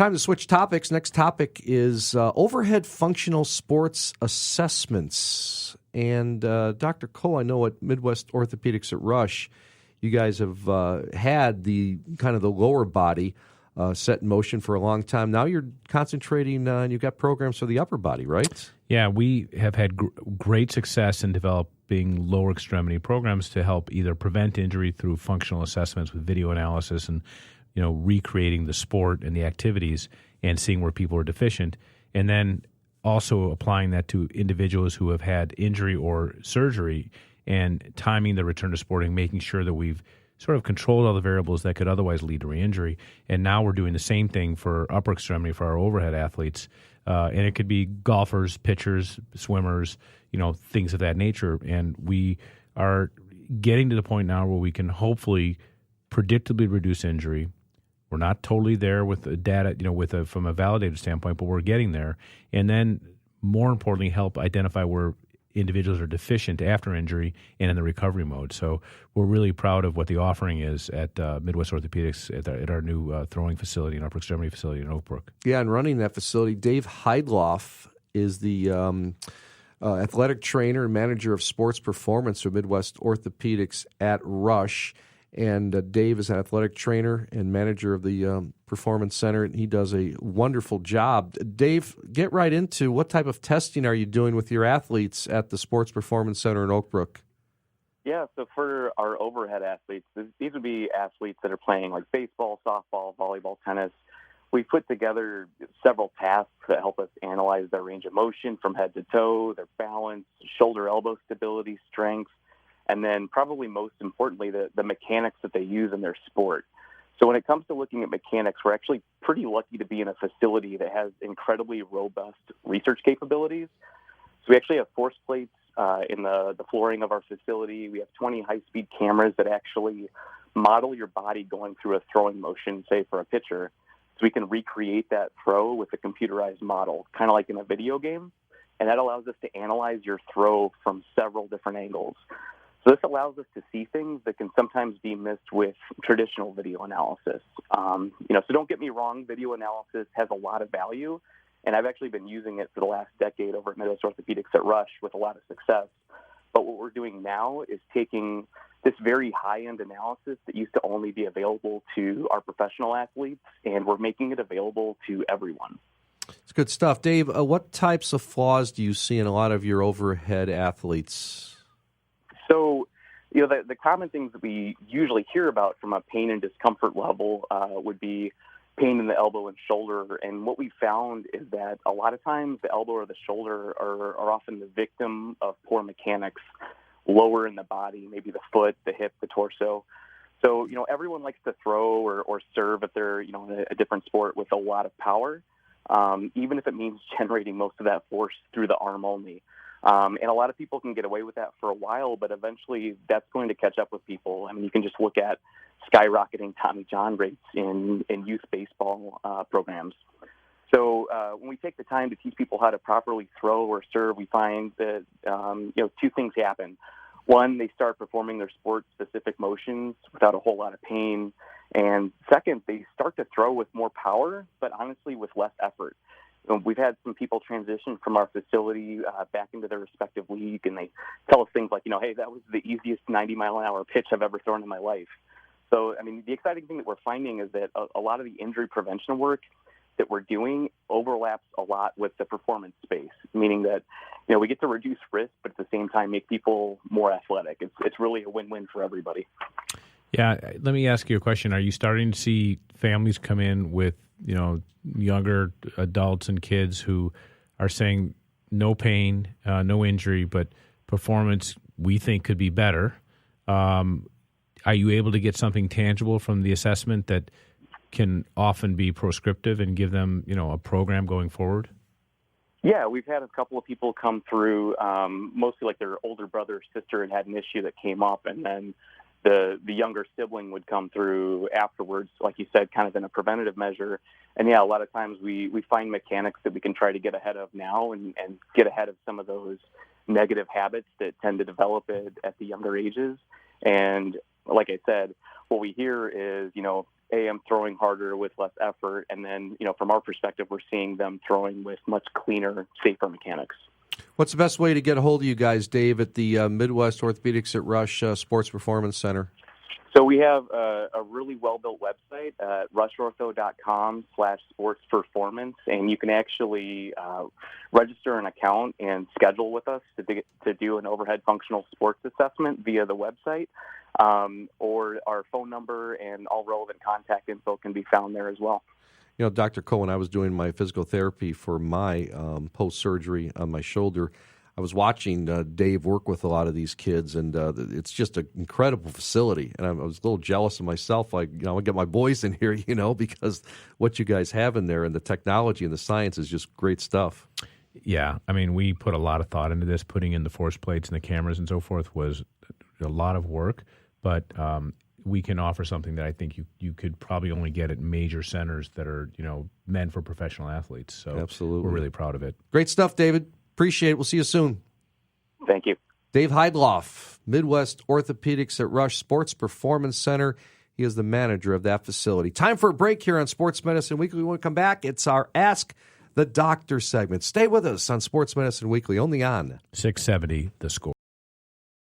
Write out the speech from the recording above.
Time to switch topics. Next topic is overhead functional sports assessments. And Dr. Cole, I know at Midwest Orthopaedics at Rush, you guys have had the kind of the lower body set in motion for a long time. Now you're concentrating on, you've got programs for the upper body, right? Yeah, we have had great success in developing lower extremity programs to help either prevent injury through functional assessments with video analysis and recreating the sport and the activities and seeing where people are deficient, and then also applying that to individuals who have had injury or surgery and timing the return to sporting, making sure that we've sort of controlled all the variables that could otherwise lead to re-injury. And now we're doing the same thing for upper extremity for our overhead athletes. And it could be golfers, pitchers, swimmers, things of that nature. And we are getting to the point now where we can hopefully predictably reduce injury. We're not totally there with the data, from a validated standpoint, but we're getting there. And then, more importantly, help identify where individuals are deficient after injury and in the recovery mode. So we're really proud of what the offering is at Midwest Orthopaedics at our new throwing facility and upper extremity facility in Oak Brook. Yeah, and running that facility, Dave Heidloff is the athletic trainer and manager of sports performance for Midwest Orthopaedics at Rush. And Dave is an athletic trainer and manager of the Performance Center, and he does a wonderful job. Dave, get right into what type of testing are you doing with your athletes at the Sports Performance Center in Oak Brook? Yeah, so for our overhead athletes, these would be athletes that are playing like baseball, softball, volleyball, tennis. We put together several tasks that help us analyze their range of motion from head to toe, their balance, shoulder-elbow stability, strength, and then probably most importantly, the mechanics that they use in their sport. So when it comes to looking at mechanics, we're actually pretty lucky to be in a facility that has incredibly robust research capabilities. So we actually have force plates in the flooring of our facility. We have 20 high-speed cameras that actually model your body going through a throwing motion, say for a pitcher. So we can recreate that throw with a computerized model, kind of like in a video game. And that allows us to analyze your throw from several different angles. So this allows us to see things that can sometimes be missed with traditional video analysis. So don't get me wrong, video analysis has a lot of value, and I've actually been using it for the last decade over at Midwest Orthopaedics at Rush with a lot of success. But what we're doing now is taking this very high-end analysis that used to only be available to our professional athletes, and we're making it available to everyone. It's good stuff. Dave, what types of flaws do you see in a lot of your overhead athletes? So, the common things that we usually hear about from a pain and discomfort level would be pain in the elbow and shoulder. And what we found is that a lot of times the elbow or the shoulder are often the victim of poor mechanics lower in the body, maybe the foot, the hip, the torso. So, everyone likes to throw or serve if they're, in a different sport with a lot of power, even if it means generating most of that force through the arm only. And a lot of people can get away with that for a while, but eventually that's going to catch up with people. I mean, you can just look at skyrocketing Tommy John rates in youth baseball programs. So when we take the time to teach people how to properly throw or serve, we find that, two things happen. One, they start performing their sport-specific motions without a whole lot of pain. And second, they start to throw with more power, but honestly with less effort. We've had some people transition from our facility back into their respective league, and they tell us things like, hey, that was the easiest 90-mile-an-hour pitch I've ever thrown in my life. So, the exciting thing that we're finding is that a lot of the injury prevention work that we're doing overlaps a lot with the performance space, meaning that, we get to reduce risk, but at the same time make people more athletic. It's really a win-win for everybody. Yeah, let me ask you a question. Are you starting to see families come in with, younger adults and kids who are saying no pain, no injury, but performance we think could be better? Are you able to get something tangible from the assessment that can often be prescriptive and give them, a program going forward? Yeah, we've had a couple of people come through, mostly like their older brother or sister had an issue that came up, and then the younger sibling would come through afterwards, like you said, kind of in a preventative measure. And yeah, a lot of times we find mechanics that we can try to get ahead of now and get ahead of some of those negative habits that tend to develop at the younger ages. And like I said, what we hear is, AM throwing harder with less effort, and then, from our perspective, we're seeing them throwing with much cleaner, safer mechanics. What's the best way to get a hold of you guys, Dave, at the Midwest Orthopaedics at Rush Sports Performance Center? So we have a really well-built website at rushortho.com/sportsperformance, and you can actually register an account and schedule with us to do an overhead functional sports assessment via the website, or our phone number and all relevant contact info can be found there as well. Dr. Cole, when I was doing my physical therapy for my post-surgery on my shoulder, I was watching Dave work with a lot of these kids, and it's just an incredible facility. And I was a little jealous of myself. I want to get my boys in here, because what you guys have in there and the technology and the science is just great stuff. Yeah, I mean, we put a lot of thought into this. Putting in the force plates and the cameras and so forth was a lot of work, but we can offer something that I think you could probably only get at major centers that are, meant for professional athletes. So absolutely, we're really proud of it. Great stuff, David. Appreciate it. We'll see you soon. Thank you. Dave Heidloff, Midwest Orthopaedics at Rush Sports Performance Center. He is the manager of that facility. Time for a break here on Sports Medicine Weekly. When we come back, it's our Ask the Doctor segment. Stay with us on Sports Medicine Weekly, only on 670 The Score.